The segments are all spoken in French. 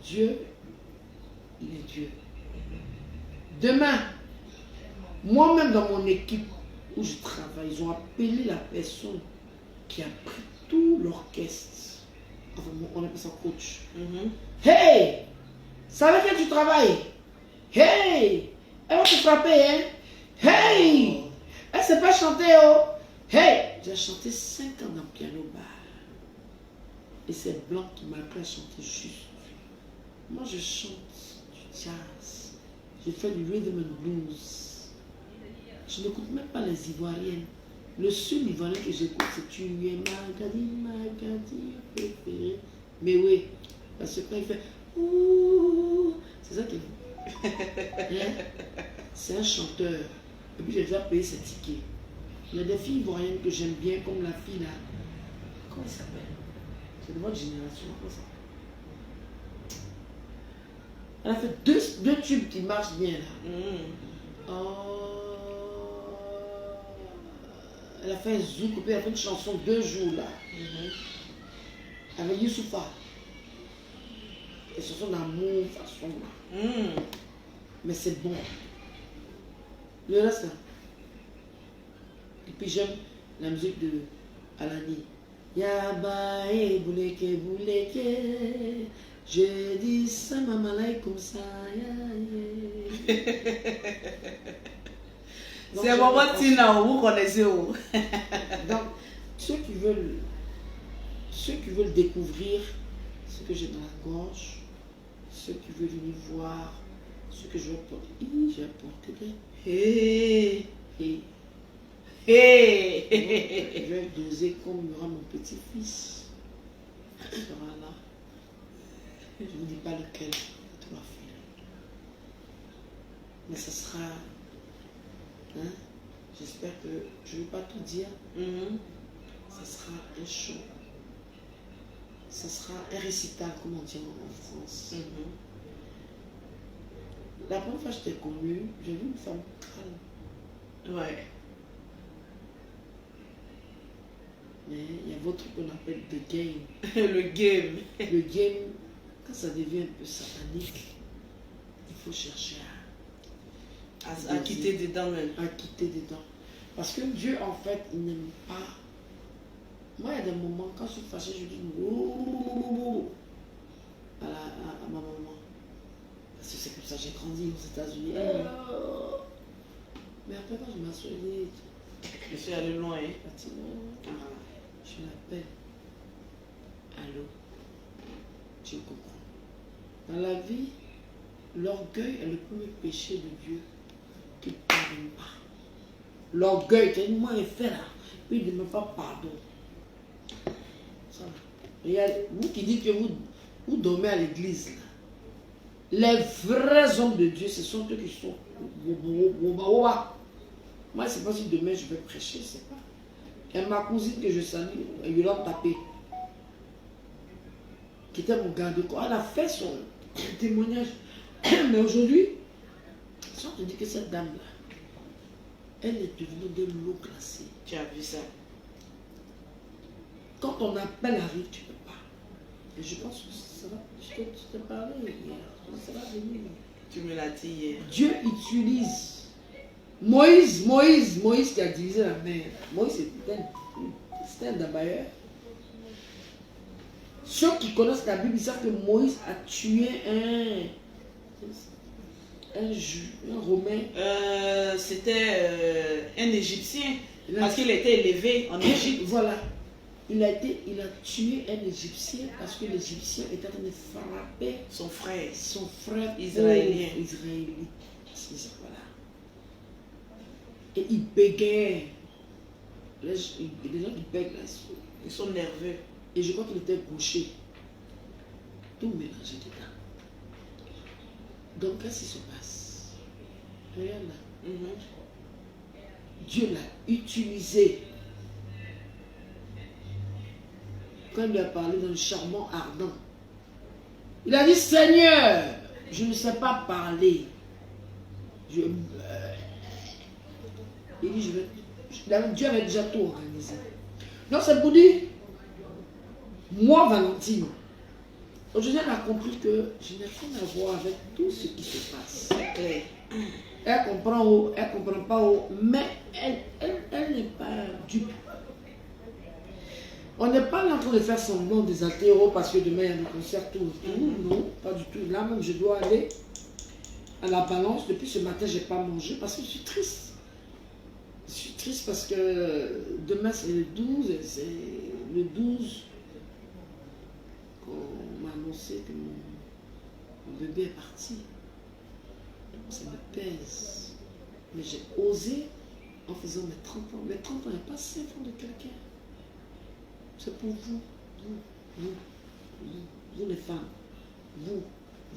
Dieu, il est Dieu. Demain, moi-même dans mon équipe où je travaille, ils ont appelé la personne qui a pris tout l'orchestre. Enfin, on appelle ça coach. Hey! C'est avec elle que tu travailles? Hey! Elle va te frapper, hein? Hey! Elle ne sait pas chanter, oh! Hey! J'ai chanté 5 ans dans le piano bar. Et c'est Blanc qui m'a appris à chanter juste. Moi, je chante du jazz. Je fais du rhythm and blues. Je n'écoute même pas les Ivoiriennes. Le seul Ivoirien que j'écoute, c'est Tu es Magadi, préféré. Mais oui, parce que quand il fait ouh, c'est ça qu'il fait. Hein? C'est un chanteur. Et puis j'ai déjà payé ses tickets. Il y a des filles ivoiriennes que j'aime bien, comme la fille là. Comment elle s'appelle? C'est de votre génération, comment ça? Elle a fait deux tubes qui marchent bien là. Elle a fait un zouk, puis elle a fait une chanson 2 jours là. Avec Youssoufa. Une chanson d'amour, façon là. Mais c'est bon. Le reste là. Et puis j'aime la musique de Alani. Yaba e bouleke bouleke. Je dis ça mamalai comme ça. C'est un moment Tina, vous connaissez où? Donc, ceux qui veulent découvrir ce que j'ai dans la gorge, ceux qui veulent venir voir ce que je vais porter, j'ai apporté des Hey! je vais doser comme il y aura mon petit-fils. Il sera là. Je ne vous dis pas lequel, 3 filles. Mais ce sera. Hein? J'espère que je ne vais pas tout dire. Ce sera un show. Ce sera un récital, comme on dit en France. La première fois que je t'ai connue, j'ai vu une femme calme. Ouais. Mais il y a votre truc qu'on appelle the game. Le game. Le game, quand ça devient un peu satanique, il faut chercher à quitter dedans même. À quitter dedans. Parce que Dieu, en fait, il n'aime pas. Moi, il y a des moments, quand je suis fâchée, je dis à ma maman. Parce que c'est comme ça que j'ai grandi aux États-Unis. Mais après, quand je m'assois, je suis allé loin. Je l'appelle. Allô? Tu comprends? Dans la vie, l'orgueil est le premier péché de Dieu qui ne pardonne pas. L'orgueil, tellement il fait là, puis il ne demande pas pardon. Ça, regarde, vous qui dites que vous dormez à l'église, là, les vrais hommes de Dieu, ce sont eux qui sont. Moi, je ne sais pas si demain je vais prêcher, je ne sais pas. Et ma cousine que je salue, Yolande Tapé, qui était mon garde-corps, elle a fait son témoignage. Mais aujourd'hui, si on te dit que cette dame-là, elle est devenue de l'eau glacée. Tu as vu ça? Quand ton appel arrive, tu ne peux pas. Et je pense que ça va. Je t'ai parlé hier. Ça va venir. Tu me l'as dit hier. Dieu utilise Moïse qui a divisé la mer. Moïse c'était un dabailleur. Ceux qui connaissent la Bible, ils savent que Moïse a tué un Romain. C'était un Égyptien. Parce qu'il était élevé en Égypte. Voilà. Il a tué un Égyptien parce que l'Égyptien était en train de frapper son frère israélien. Voilà. Et il bégait. Les gens qui bèguent là, ils sont nerveux. Et je crois qu'il était gaucher. Tout mélangé dedans. Donc, qu'est-ce qui se passe? Regarde là. Dieu l'a utilisé. Quand il lui a parlé dans le charbon ardent, il a dit, Seigneur, je ne sais pas parler. Il dit, Dieu avait déjà tout organisé. Donc c'est pour dire, moi Valentine, Aujourd'hui, elle a compris que je n'ai rien à voir avec tout ce qui se passe. C'est clair. Elle comprend pas, mais elle n'est pas dupe. On n'est pas là en train de faire semblant des altéros parce que demain il y a des concerts tout autour. Non, pas du tout. Là même, je dois aller à la balance. Depuis ce matin, je n'ai pas mangé parce que je suis triste. Je suis triste parce que demain c'est le 12 et c'est le 12 qu'on m'a annoncé que mon bébé est parti. Donc ça me pèse. Mais j'ai osé en faisant mes 30 ans. Mes 30 ans, il n'y a pas 5 ans de quelqu'un. C'est pour vous les femmes, vous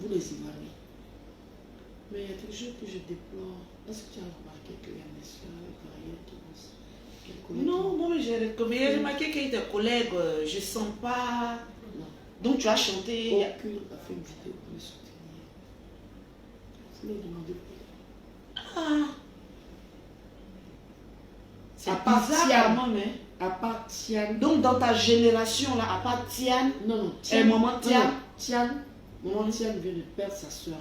les Ivoiriens. Mais il y a quelque chose que je déplore. Est-ce que tu as remarqué qu'il y a mes soeurs ivoiriennes qui Non, moi j'ai remarqué qu'il y a des collègues, je sens pas. Non. Donc tu as chanté. Aucune a fait une vidéo pour me soutenir. Vous me demandez pourquoi. Ah. C'est À part bizarre Tiane. quand même, hein. À part Tiane. Donc dans ta génération là, à part Tiane, Non, Tiane. Maman Tiane. Tiane. Maman Tiane vient de perdre sa soeur.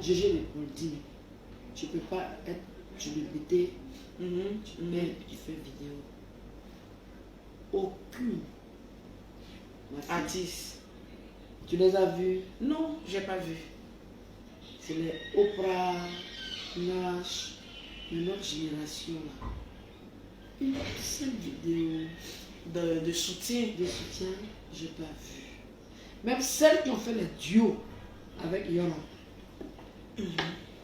Gégé l'épaule dit, tu peux pas être célébrité, tu mets et tu fais vidéo. Aucune. Artiste. Tu les as vus? Non, j'ai pas vu. C'est les Oprah, Nash, de notre génération là. Une seule vidéo De soutien. de soutien, j'ai pas vu. Même celles qui ont fait les duos avec Yola,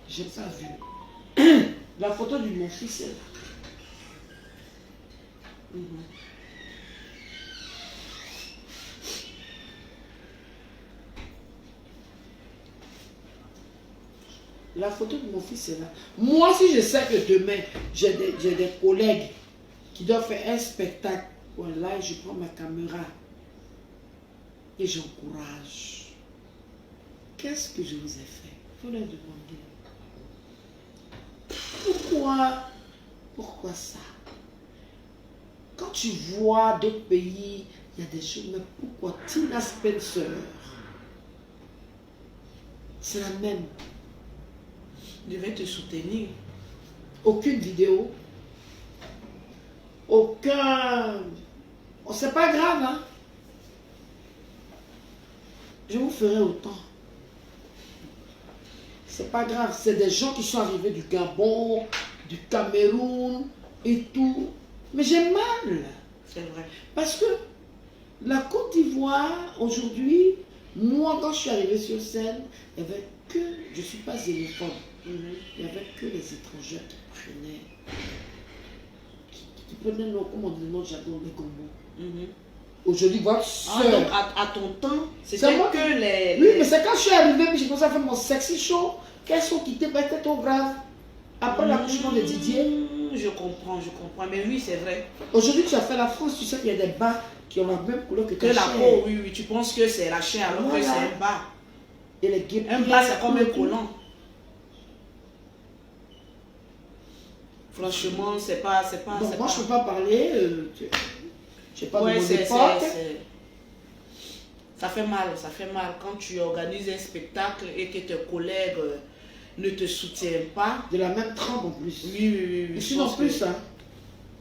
j'ai pas vu. La photo de mon fils est là. La photo de mon fils est là. Moi, si je sais que demain, j'ai des collègues qui doivent faire un spectacle, voilà, je prends ma caméra et j'encourage. Qu'est-ce que je vous ai fait? Il faut leur demander. Pourquoi ça? Quand tu vois d'autres pays, il y a des choses, mais pourquoi Tina Spencer? C'est la même. Je vais te soutenir. Aucune vidéo. Aucun... Oh, c'est pas grave, hein? Je vous ferai autant. C'est pas grave. C'est des gens qui sont arrivés du Gabon, du Cameroun et tout. Mais j'ai mal. C'est vrai. Parce que la Côte d'Ivoire, aujourd'hui, moi, quand je suis arrivée sur scène, il n'y avait que... Je ne suis pas xénophobe. Il n'y avait que les étrangers qui prenaient... Qui prenaient, comme on dit, notre jargon, les gombos. Aujourd'hui, votre soeur... Ah, donc à ton temps, c'était moi que les... Oui, mais c'est quand je suis arrivée, puis j'ai commencé à faire mon sexy show, qu'elles sont quittées, parce que c'était trop grave. Après l'accouchement de Didier. Je comprends. Mais oui, c'est vrai. Aujourd'hui, tu as fait la France, tu sais qu'il y a des bas qui ont la même couleur que ta Que la chair. peau, oui, tu penses que c'est la chair, alors Voilà. que c'est un bas. Et les guêpiers. Un bas, c'est comme un collant. Franchement, c'est pas... Donc moi, je ne peux pas parler, je sais pas de Ouais, mon époque. ça fait mal quand tu organises un spectacle et que tes collègues ne te soutiennent pas. De la même trempe en plus. Oui. Je suis non plus, hein.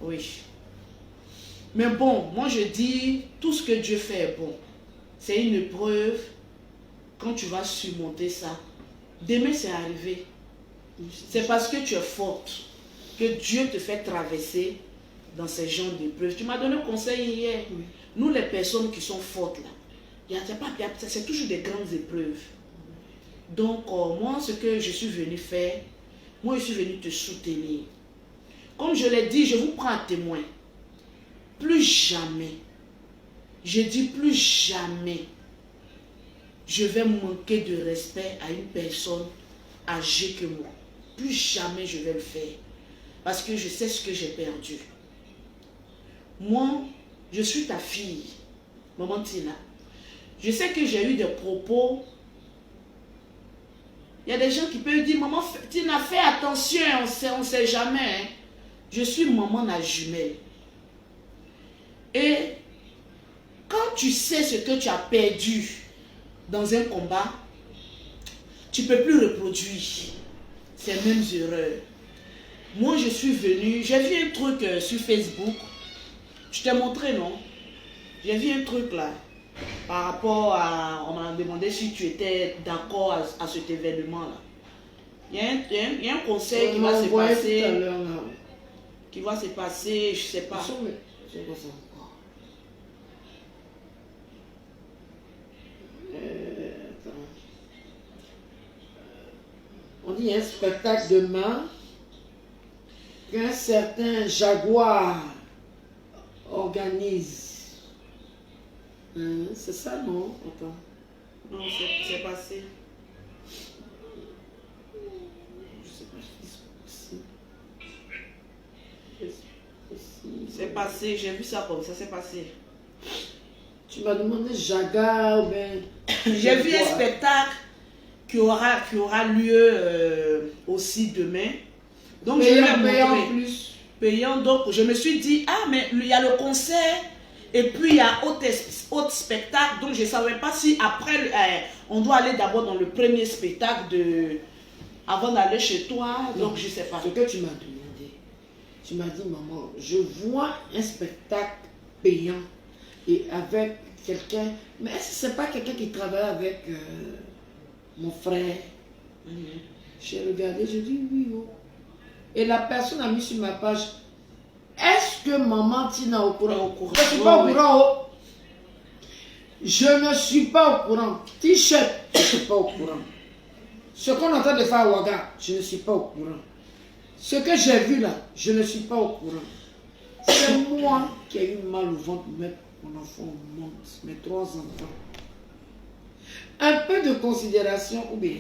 Oui. Mais bon, moi je dis, tout ce que Dieu fait est bon. C'est une épreuve. Quand tu vas surmonter ça, demain c'est arrivé. C'est parce que tu es forte que Dieu te fait traverser dans ces genres d'épreuves. Tu m'as donné un conseil hier. Oui. Nous, les personnes qui sont fortes, là, c'est toujours des grandes épreuves. Donc, moi, ce que je suis venue faire, moi, je suis venue te soutenir. Comme je l'ai dit, je vous prends à témoin. Plus jamais, je dis plus jamais, je vais manquer de respect à une personne âgée que moi. Plus jamais je vais le faire. Parce que je sais ce que j'ai perdu. Moi, je suis ta fille, maman Tina. Je sais que j'ai eu des propos. Il y a des gens qui peuvent dire, maman Tina, fais attention, on ne sait jamais. Hein. Je suis maman la jumelle. Et quand tu sais ce que tu as perdu, dans un combat, tu ne peux plus reproduire ces mêmes erreurs. Moi, je suis venue, j'ai vu un truc sur Facebook. Je t'ai montré, non? J'ai vu un truc là. Par rapport à... On m'a demandé si tu étais d'accord à cet événement-là. Il y a un conseil qui va se passer. Qui va se passer, je ne sais pas. On dit un spectacle demain qu'un certain Jaguar organise. C'est ça, non? Attends. Non, c'est passé. Je sais pas si c'est C'est passé, j'ai vu ça comme ça, c'est passé. Tu m'as demandé Jaguar ou bien... J'ai vu un spectacle qui aura lieu aussi demain. Donc payant plus. Payant, donc je me suis dit, ah mais il y a le concert et puis il y a autre spectacle. Donc je ne savais pas si après, on doit aller d'abord dans le premier spectacle avant d'aller chez toi. Non, donc je ne sais pas. Ce que tu m'as demandé, tu m'as dit, maman, je vois un spectacle payant et avec quelqu'un, mais est-ce que ce n'est pas quelqu'un qui travaille avec mon frère? J'ai regardé, je dis oui. Oh. Et la personne a mis sur ma page, est-ce que maman Tina est au courant? Je ne suis pas au courant. Oh. Je ne suis pas au courant. T-shirt, je ne suis pas au courant. Ce qu'on est en train de faire à Ouaga, je ne suis pas au courant. Ce que j'ai vu là, je ne suis pas au courant. C'est moi qui ai eu mal au ventre de mettre mon enfant au monde, mes 3 enfants. Un peu de considération ou bien.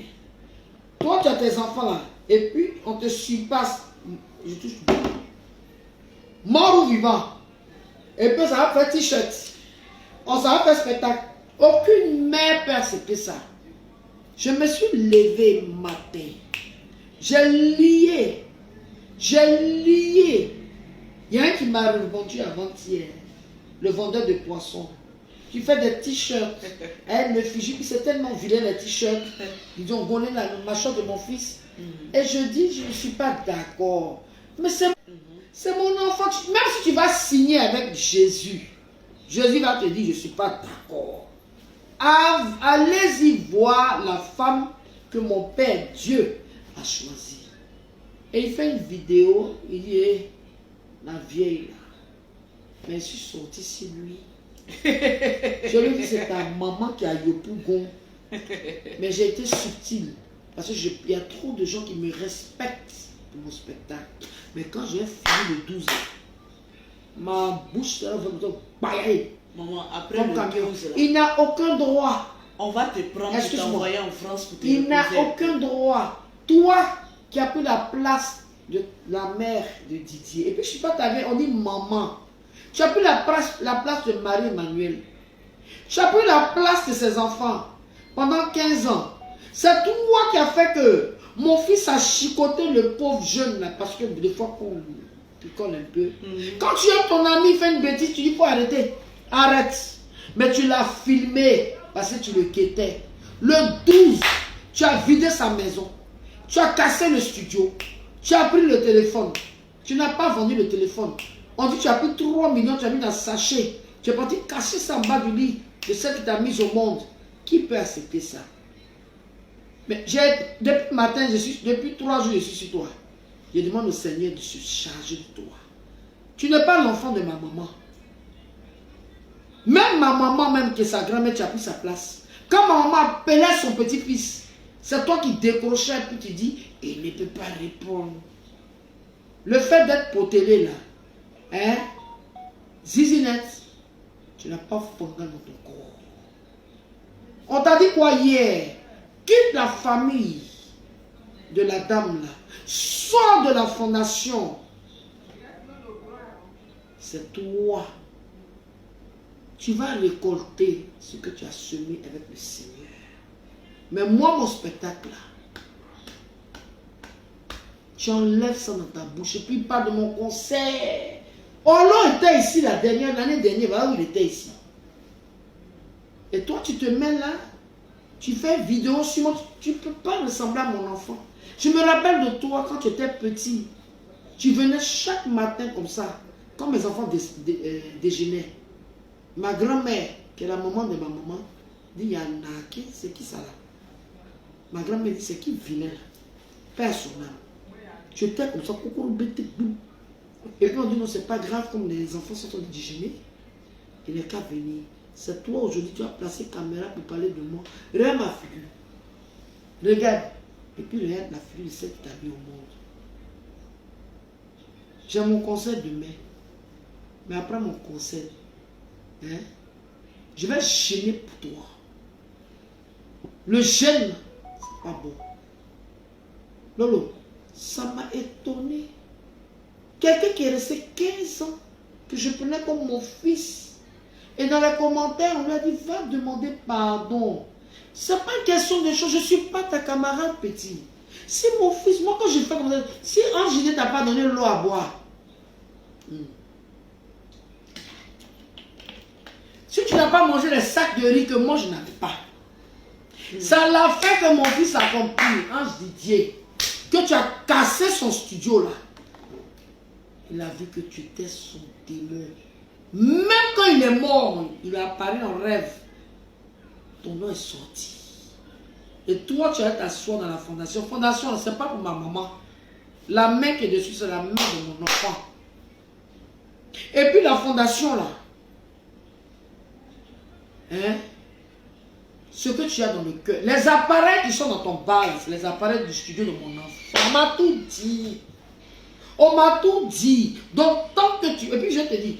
Toi, tu as tes enfants là, et puis on te surpasse. Je touche tout. Mort ou vivant. Et puis ça va faire t-shirt. On s'en va faire spectacle. Aucune mère peut accepter ça. Je me suis levé matin. J'ai lié. Il y a un qui m'a répondu avant-hier. Le vendeur de poissons. Qui fait des t-shirts. Elle me fige. Puis c'est tellement vilain les t-shirts. Ils ont volé la machine de mon fils. Et je dis, je ne suis pas d'accord. Mais c'est mon enfant. Même si tu vas signer avec Jésus, Jésus va te dire, je ne suis pas d'accord. Allez-y voir la femme que mon Père Dieu a choisie. Et il fait une vidéo, il dit, hey, la vieille là, mais je suis sortie sur lui. Je lui dis, c'est ta maman qui a Yopougon. Mais j'ai été subtil. Parce qu'il y a trop de gens qui me respectent pour mon spectacle. Mais quand j'ai fini le 12, ma bouche va me bailler. Maman, après le 12, là, il n'a aucun droit. On va te prendre et t'envoyer en France pour te Il n'a reposer. aucun droit. Toi qui as pris la place de la mère de Didier. Et puis je ne suis pas ta mère, on dit maman. Tu as pris la place de Marie-Emmanuel. Tu as pris la place de ses enfants pendant 15 ans. C'est toi qui as fait que mon fils a chicoté le pauvre jeune là, parce que des fois qu'on picole un peu. Quand tu aimes ton ami fait une bêtise, tu dis faut arrêter. Arrête. Mais tu l'as filmé parce que tu le quêtais. Le 12, tu as vidé sa maison. Tu as cassé le studio. Tu as pris le téléphone. Tu n'as pas vendu le téléphone. On dit que tu as pris 3 millions, tu as mis dans un sachet. Tu es parti cacher ça en bas du lit de celle qui t'a mise au monde. Qui peut accepter ça? Mais depuis matin, depuis 3 jours, je suis sur toi. Je demande au Seigneur de se charger de toi. Tu n'es pas l'enfant de ma maman. Même ma maman, même que sa grand-mère, tu as pris sa place. Quand ma maman appelait son petit-fils, c'est toi qui décrochais, puis tu dis, il ne peut pas répondre. Le fait d'être potelé là, hein, zizinette, tu n'as pas fondé dans ton corps. On t'a dit quoi hier? Quitte la famille de la dame là. Sors de la fondation. C'est toi. Tu vas récolter ce que tu as semé avec le Seigneur. Mais moi, mon spectacle là, tu enlèves ça dans ta bouche et puis il parle de mon concert. Olo était ici l'année dernière, voilà où il était ici. Et toi, tu te mets là. Tu fais vidéo sur moi, tu ne peux pas ressembler à mon enfant. Je me rappelle de toi quand tu étais petit. Tu venais chaque matin comme ça, quand mes enfants déjeunaient. Ma grand-mère, qui est la maman de ma maman, dit Yana, c'est qui ça là? Ma grand-mère dit c'est qui vilain là? Père son âme. Tu étais comme ça, et puis on dit non, c'est pas grave, comme les enfants sont en train de déjeuner. Il n'est qu'à venir. C'est toi aujourd'hui, tu as placé caméra pour parler de moi. Regarde ma figure. Regarde. Et puis regarde la figure de cette qui t'a mis au monde. J'ai mon conseil demain. Mais après mon conseil, hein, je vais gêner pour toi. Le gêne, c'est pas bon. Lolo, ça m'a étonné. Quelqu'un qui est resté 15 ans, que je prenais comme mon fils. Et dans les commentaires, on lui a dit, va demander pardon. C'est pas une question de choses, je ne suis pas ta camarade, petit. Si mon fils, moi quand je fais comme ça, si Ange ne t'a pas donné l'eau à boire, si tu n'as pas mangé les sacs de riz que moi je n'avais pas, ça l'a fait que mon fils a compris, Ange Didier, que tu as cassé son studio là. Il a vu que tu étais son démon. Même quand il est mort, il a apparu en rêve. Ton nom est sorti. Et toi, tu vas t'asseoir dans la fondation. Fondation, ce n'est pas pour ma maman. La main qui est dessus, c'est la main de mon enfant. Et puis la fondation là, hein, ce que tu as dans le cœur, les appareils qui sont dans ton bar, c'est les appareils du studio de mon enfant. On m'a tout dit. On m'a tout dit. Donc, tant que tu... Et puis, je te dis,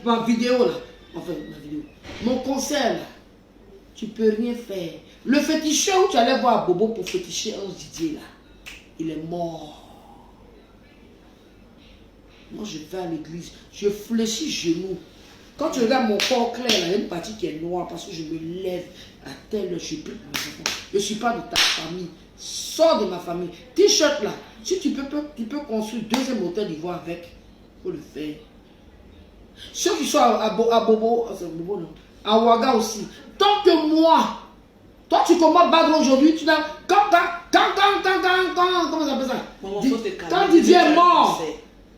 ma vidéo là, enfin, ma vidéo, mon conseil là, tu peux rien faire. Le féticheur où tu allais voir Bobo pour féticher un Didier là, il est mort. Moi, je vais à l'église, je fléchis genoux. Quand tu regardes mon corps clair, là, il y a une partie qui est noire parce que je me lève à telle heure, je prie pour mes enfants. Je ne suis pas de ta famille. Sors de ma famille. T-shirt là, si tu peux construire deuxième hôtel d'ivoire avec, il faut le faire. Ceux qui sont à Bobo, non, à Ouaga aussi. Tant que moi, toi tu combattes Badro aujourd'hui, tu n'as. Comment ça s'appelle ça? Quand Didier est mort,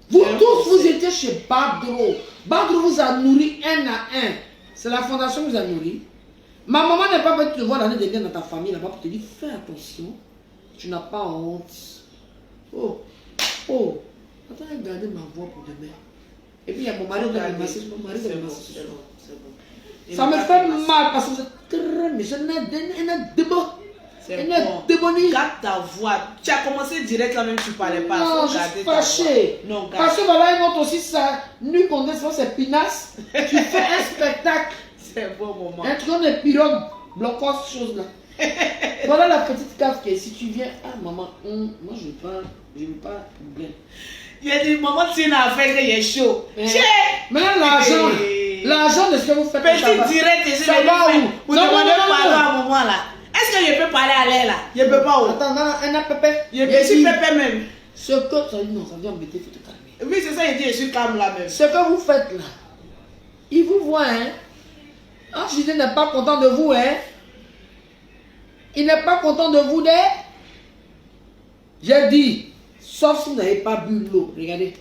vous tous vous étiez chez Badro. Badro vous a nourri un à un. C'est la fondation qui vous a nourri. Ma maman n'est pas venue te voir l'année dernière dans ta famille là-bas pour te dire fais attention, tu n'as pas honte. Oh, attends, regardez ma voix pour demain. Et puis il y a mon mari de la masse. Mon mari de la masse. Ça me fait mal parce que c'est très méchant. C'est bon. Garde ta voix. Tu as commencé direct là même, tu ne parlais pas. Non, je suis fâché. Non, parce que voilà, ils montrent aussi ça. Nu condensation, c'est pinasse. Tu fais un spectacle. C'est bon, maman. Un truc de pirogue, bloquant ces choses-là. Voilà la petite cave qui est. Si tu viens, ah maman, moi je ne veux pas bien. Il a dit, maman, tu n'as fait rien, il est chaud. Maintenant, l'argent de ce que vous faites. Petit direct, ça va où? Vous demandez pardon à maman là. Est-ce que je peux parler à l'air là? Je ne peux pas où? Attends, un pépé. Je suis pépé même. Ce que ça dit, non, ça vient embêter, il faut te calmer. Oui, c'est ça, il dit, je suis calme là même. Ce que vous faites là, il vous voit, hein. Ange n'est pas content de vous, hein. Il n'est pas content de vous, hein. J'ai dit, sauf si vous n'avez pas bu l'eau. Regardez.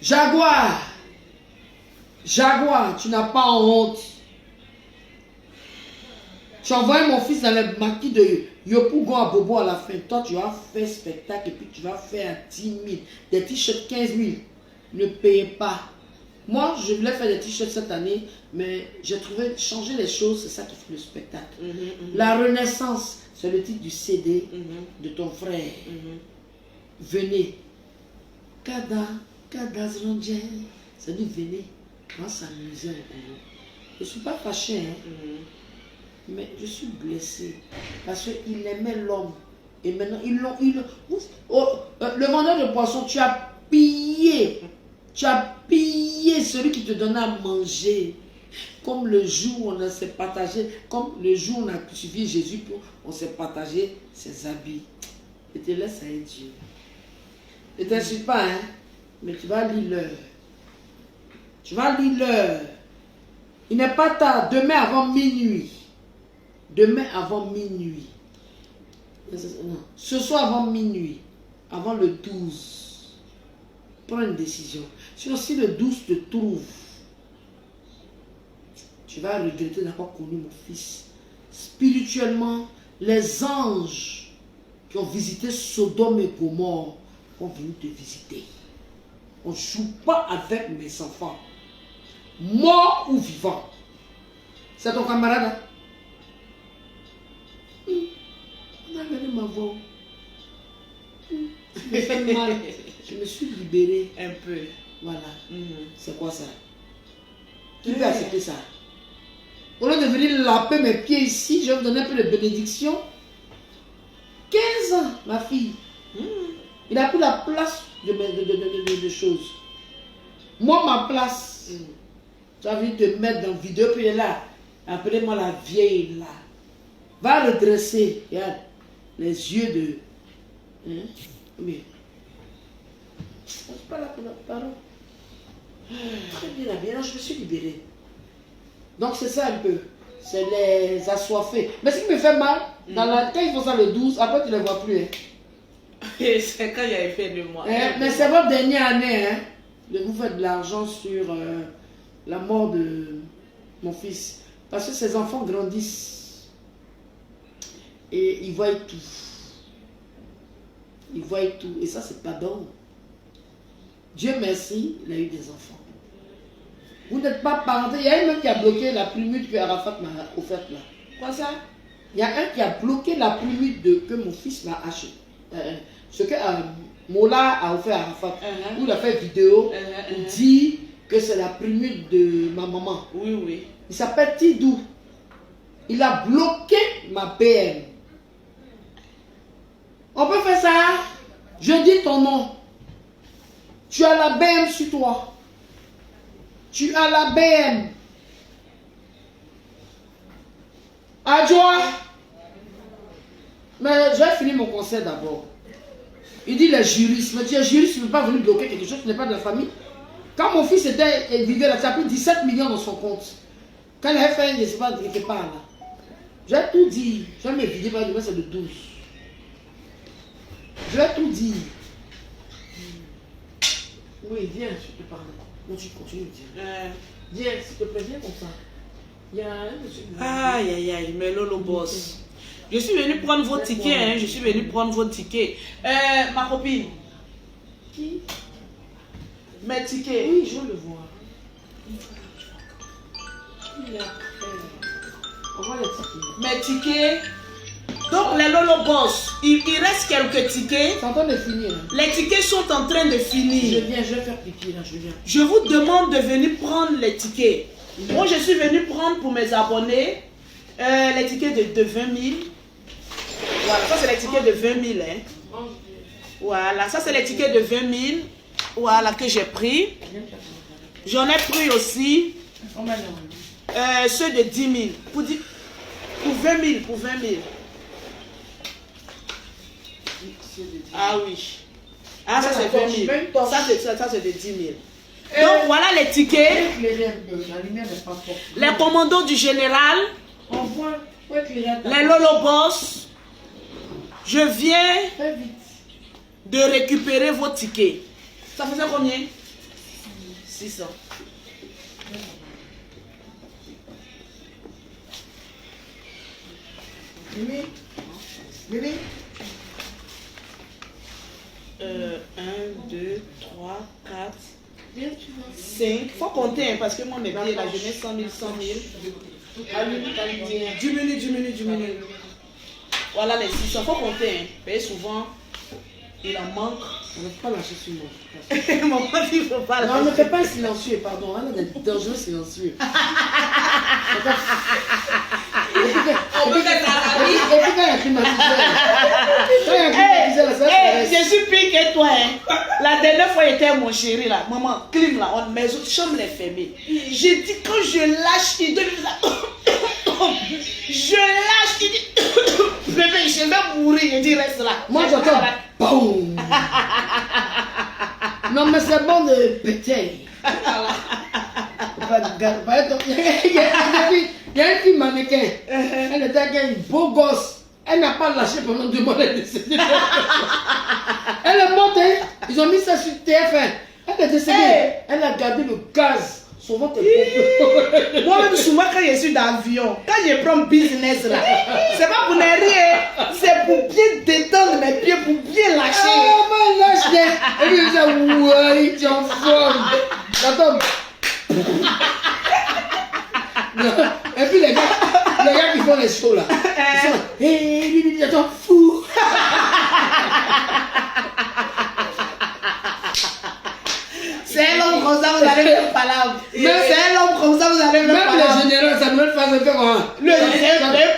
Jaguar, tu n'as pas honte. Tu as envoyé mon fils dans le maquis de Yopougon à Bobo à la fin. Toi, tu vas faire spectacle et puis tu vas faire 10 000, des t-shirts 15 000. Ne payez pas. Moi, je voulais faire des t-shirts cette année, mais j'ai trouvé changer les choses, c'est ça qui fait le spectacle. La Renaissance, c'est le titre du CD de ton frère. Venez. Kada Zrondje. Ça dit venez. On va s'amuser un peu. Je ne suis pas fâché, hein. Mais je suis blessé. Parce qu'il aimait l'homme. Et maintenant, le vendeur de poissons, tu as pillé. Tu as pillé celui qui te donnait à manger. Comme le jour où on s'est partagé, comme le jour où on a crucifié Jésus, on s'est partagé ses habits. Je te laisse à Dieu. Je ne t'insulte pas, hein, mais tu vas lire l'heure. Tu vas lire l'heure. Il n'est pas tard. Demain avant minuit. Demain avant minuit. Non. Ce soir avant minuit. Avant le 12. Prends une décision. Sinon, si le 12 te trouve, tu vas regretter d'avoir connu mon fils. Spirituellement, les anges qui ont visité Sodome et Gomorrhe vont venir te visiter. On ne joue pas avec mes enfants. Mort ou vivant. C'est ton camarade. On a regardé ma voix. Ça me fait mal. Je me suis libérée. Un peu. Voilà. C'est quoi ça? Qui peut accepter ça? Au lieu de venir laper mes pieds ici, je vais vous donner un peu de bénédiction. 15 ans, ma fille. Il a pris la place de choses. Moi, ma place. Tu as vu te mettre dans la vidéo, puis il est là. Appelez-moi la vieille là. Va redresser. Regarde. Les yeux de. Oui. Je ne suis pas là pour la parole. Très bien, bien, je me suis libérée. Donc c'est ça un peu. C'est les assoiffés. Mais ce qui me fait mal, quand ils font ça le 12, après tu ne les vois plus. C'est quand il y a effet de moi. Mais c'est votre dernière année. De vous faire de l'argent sur la mort de mon fils. Parce que ses enfants grandissent. Et ils voient tout. Ils voient tout. Et ça, c'est pas bon. Dieu merci, il a eu des enfants. Vous n'êtes pas parenté. Il y a un même qui a bloqué la plumute que Arafat m'a offerte là. Quoi ça? Il y a un qui a bloqué la plumute que mon fils m'a acheté. Ce que Mola a offert à Arafat. Où il a fait vidéo. Il dit que c'est la plumute de ma maman. Oui, oui. Il s'appelle Tidou. Il a bloqué ma BM. On peut faire ça? Je dis ton nom. Tu as la BM sur toi. Tu as la BM. Adjoa. Mais j'ai fini mon conseil d'abord. Il dit les juristes. Mais tu es juriste, tu ne peux pas venir bloquer quelque chose qui n'est pas de la famille. Quand mon fils vivait là, tu as pris 17 millions dans son compte. Quand il a fait, je ne sais pas, quelque part là. J'ai tout dit. Je vais me vider, par demain c'est le 12. Je vais tout dire. Oui, viens, je te parle. Non, tu continues de dire. Viens, s'il te plaît, viens comme ça. Il y a un monsieur. Aïe, aïe, aïe, mais Lolo boss. Je suis venu prendre vos tickets, hein. Je suis venu prendre vos tickets. Ma copine. Qui? Mes tickets. Oui, je veux le voir. Il est après. On voit les tickets. Mes tickets. Donc les Lolo boss, il reste quelques tickets. C'est en train de finir. Les tickets sont en train de finir. Je vais faire pipi là, je viens. Je vous demande de venir prendre les tickets. Moi, je suis venu prendre pour mes abonnés les tickets de 20 000. Voilà, ça c'est les tickets de 20 000. Hein. Voilà, ça c'est les tickets de 20 000. Voilà, que j'ai pris. J'en ai pris aussi ceux de 10 000. Pour 20 000, pour 20 000. Ah oui. Ah, ça c'est 20 000. Ça c'est de 10 000. Donc voilà les tickets. Les commandos du général. Les Lolo boss. Je viens de récupérer vos tickets. Ça faisait combien? 600. Mimi. 1, 2, 3, 4, 5. Faut compter hein, parce que moi mes billets là, je mets 100 000, 100 000. Diminue. Voilà les 600. Faut compter. Hein. Mais souvent, il en manque. On ne peut pas lâcher sur moi. Maman, il faut pas lâcher. Non, ne fais pas silencieux, pardon. On est dangereux silencieux. On peut mettre à la vie. Et puis quand il y a climatiseur. Je suis pire que toi. Hein. La dernière fois, il était mon chéri là. Maman, clim là. Mes autres chambres les fermées. J'ai dit quand je lâche, il donne ça. Je lâche, il dit bébé, je vais mourir. Il dit reste là. Moi j'entends boum. Non mais c'est bon de péter. Pas regarde. Il y a une fille mannequin. Elle était avec un beau gosse. Elle n'a pas lâché pendant 2 mois. Elle est décédée. Elle est morte. Hein. Ils ont mis ça sur TF1. Elle est décédée. Hey. Elle a gardé le gaz. Son ventre est moi-même, souvent, quand je suis dans l'avion, quand je prends business là, c'est pas pour ne rien. C'est pour bien détendre mes pieds, pour bien lâcher. Ah, moi, lâche. Et puis, je dis, ouais, tu es en forme. Attends. Et puis les gars qui font les shows là, ils sont hé, attends, fou. C'est l'homme comme ça, vous allez faire palabre. C'est l'homme comme ça, vous allez faire palabre. Même les généraux, ça nouvelle phase de faire comment? Le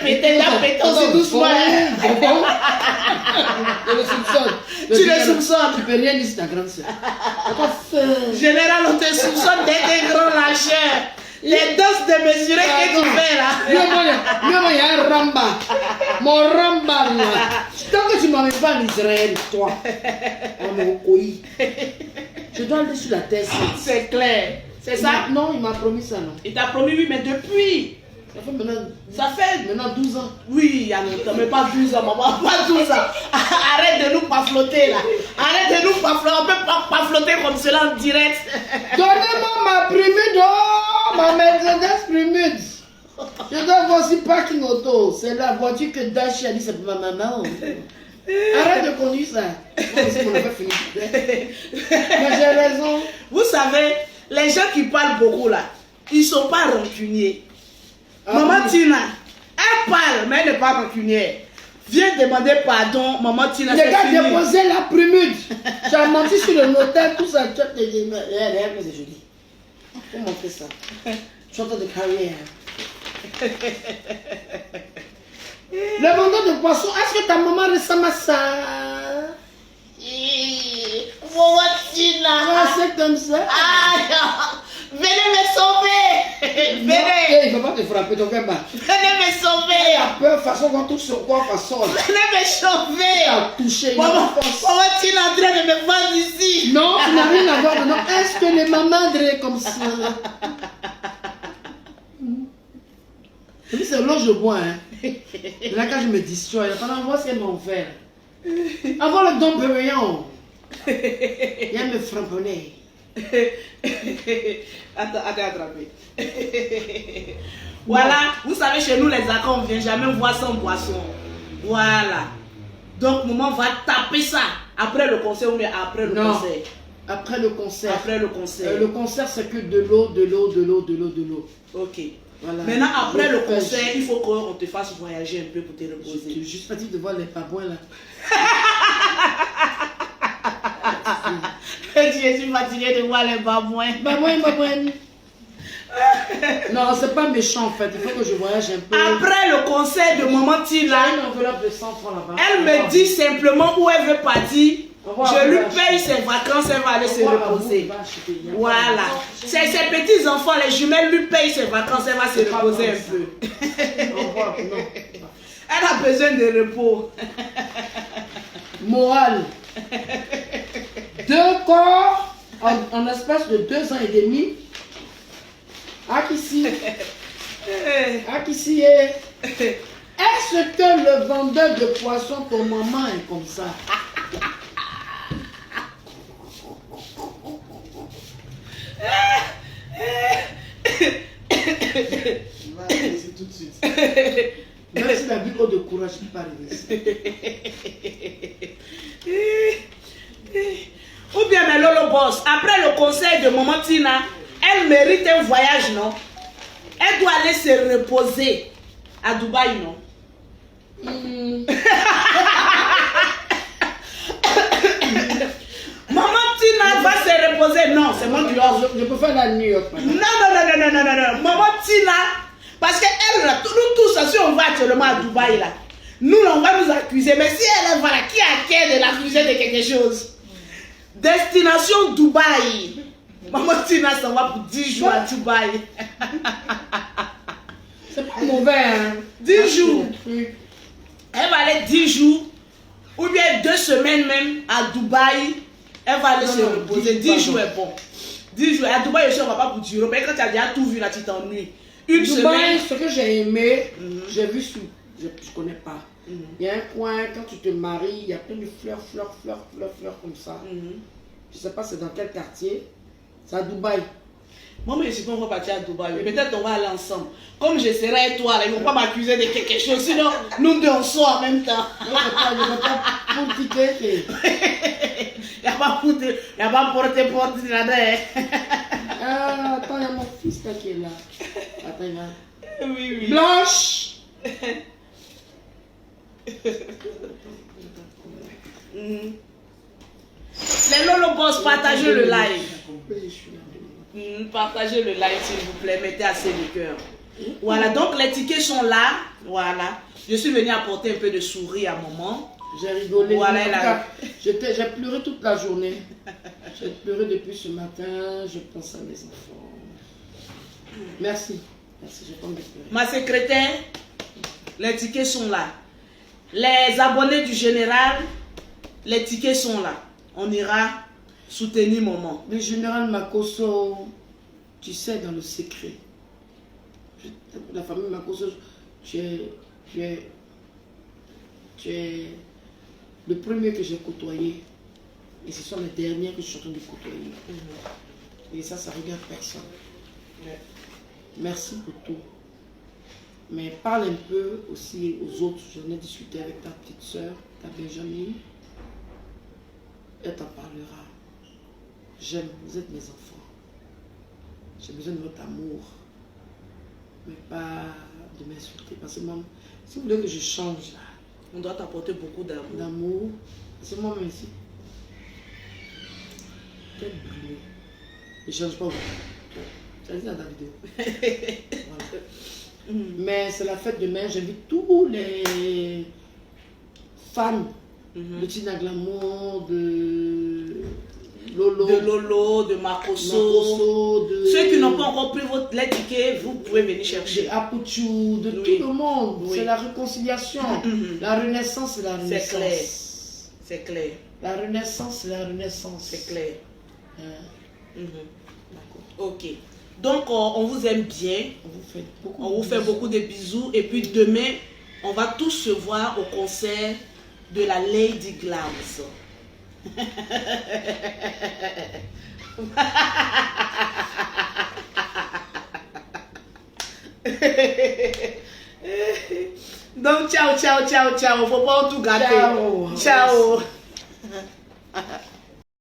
pété, la pété aussi doucement. Je le soupçonne. Tu le soupçonnes. Tu peux rien dire sur ta grande soeur. Général, on te soupçonne d'être un grand lâcheur. Les danses de mesurer que tu fais là. Moi, il y a un ramba. Mon ramba là. Tant que tu ne m'amènes pas en Israël, toi. On est au Koyi. Je dois aller sur la terre. C'est clair. C'est ça? Non, il m'a promis ça, non. Il t'a promis, oui, mais depuis. Ça fait maintenant 12 ans. Oui, il y a longtemps, mais pas 12 ans, maman, pas 12 ans. Arrête de nous pas flotter là. Arrête de nous pas flotter. On peut pas flotter comme cela en direct. Donnez-moi ma primide, oh, ma Mercedes primide. Je dois avoir aussi parking auto. C'est la voiture que Dashi a dit, c'est pour ma maman. Arrête de conduire ça. Mais j'ai raison. Vous savez, les gens qui parlent beaucoup là, ils sont pas rancuniers. Maman Tina, elle parle, mais elle n'est pas rancunière. Viens demander pardon, maman Tina. Les gars déposaient la primide. Tu as menti sur le notaire, tout ça. Tu as dit, regarde, c'est joli. Faut montrer ça. Chanteur de carrière. Le vendeur de poissons, est-ce que ta maman ressemble à ça? Maman Tina. C'est comme ça. Ah, venez me sauver. Venez. Il ne faut pas te frapper, ton père. Venez me sauver. Il a peur, façon, quand touche sur quoi, façon. Venez me sauver. Il a touché. Maman Tina en train de me vendre ici. Non, tu n'as rien à voir dedans. Est-ce que les mamans draient comme ça? Et puis c'est l'eau je bois, hein. Et là quand je me distrais, pendant moi ce qu'elle m'a offert. Avant le don périllant, il me frapponnait. Attends, attrapez. Voilà, vous savez, chez nous les accords, on ne vient jamais voir sans boisson. Voilà. Donc, maman va taper ça après le concert ou bien après le concert. Après le concert. Après le concert. Le concert, c'est que de l'eau, de l'eau, de l'eau, de l'eau, de l'eau. Ok. Voilà. Maintenant, après le concert, il faut qu'on te fasse voyager un peu pour te reposer. Je suis juste fatigué de voir les babouins là. Je suis fatigué de voir les babouins. Babouins. Non, c'est pas méchant en fait. Il faut que je voyage un peu. Après le concert de Maman Tina, une enveloppe de 100 francs là-bas. Elle me dit simplement où elle veut partir. Je lui paye ses vacances, elle va aller se reposer. Voilà. Ses petits enfants, les jumelles, lui payent ses vacances, elle va se reposer un peu. Elle a besoin de repos. Morale. 2 corps en l'espace de 2 ans et demi. Akissi est. Est-ce que le vendeur de poissons pour maman est comme ça? Il va arrêter tout de suite. Même si la vie a de courage, il ne peut pas arriver ici. Ou bien, mais Lolo Boss, après le conseil de Maman Tina, elle mérite un voyage, non? Elle doit aller se reposer à Dubaï, non? Maman Tina va se reposer. Non, c'est moi qui je peux faire la New York. Non. Maman Tina, parce qu'elle, nous tous, si on va actuellement à Dubaï, là, nous, on va nous accuser. Mais si elle est voilà, qui a cœur de l'accuser de quelque chose? Destination Dubaï. Maman Tina s'en va pour 10 jours à Dubaï. C'est pas mauvais, hein? 10 jours. Elle va aller 10 jours, ou bien 2 semaines même à Dubaï. Elle va aller se reposer. 10 jours est bon. 10 jours. À Dubaï aussi, on va pas pour durer. Mais quand tu as déjà tout vu là, tu t'ennuies. Une Dubaï, semaine. ce que j'ai aimé, j'ai vu sur. Je connais pas. Il y a un coin, quand tu te maries, il y a plein de fleurs comme ça. Je sais pas c'est dans quel quartier. C'est à Dubaï. Moi, mais je sais pas, on va partir à Dubaï. Mais peut-être on va aller ensemble. Comme je serai toi, là, ils vont pas m'accuser de quelque chose. Sinon, nous deux, on sort en même temps. Je ne vais pas pour le ticket. Il n'y a pas porte là-dedans. Ah, attends, il y a mon fils là qui est là. Attends, il va. Oui, oui. Blanche! Les Lolo Boss, partagez le live. Partagez le live s'il vous plaît, mettez assez de cœur. Voilà, donc les tickets sont là. Voilà. Je suis venue apporter un peu de souris à maman. J'ai rigolé. Voilà, là. J'ai pleuré toute la journée. J'ai pleuré depuis ce matin. Je pense à mes enfants. Merci. Merci, j'ai pas envie de pleurer. Ma secrétaire, les tickets sont là. Les abonnés du général, les tickets sont là. On ira soutenir maman. Le général Makosso, tu sais, dans le secret. La famille Makosso, tu es le premier que j'ai côtoyé. Et ce sont les derniers que je suis en train de côtoyer. Et ça regarde personne. Merci pour tout. Mais parle un peu aussi aux autres. J'en ai discuté avec ta petite soeur, ta Benjamin. Elle t'en parlera. J'aime, vous êtes mes enfants. J'ai besoin de votre amour. Mais pas de m'insulter. Parce que moi, si vous voulez que je change là, on doit t'apporter beaucoup d'amour. D'amour. C'est moi-même ici. Quel brûlé. Je ne change pas. Ça dit dans la vidéo. Voilà. Mais c'est la fête demain. J'invite tous les fans de Tina Glamour, de Lolo, de Makosso, de ceux qui n'ont pas encore pris les tickets, vous pouvez venir chercher. De Apuchou, de tout le monde. C'est la réconciliation. La renaissance, c'est la renaissance. C'est clair. C'est clair. La renaissance, c'est la renaissance. C'est clair. Ok. Donc, on vous aime bien. On vous fait beaucoup de bisous. Et puis demain, on va tous se voir au concert de la Lady Glams. Donc, ciao. Faut pas tout gâter. Ciao. Ciao.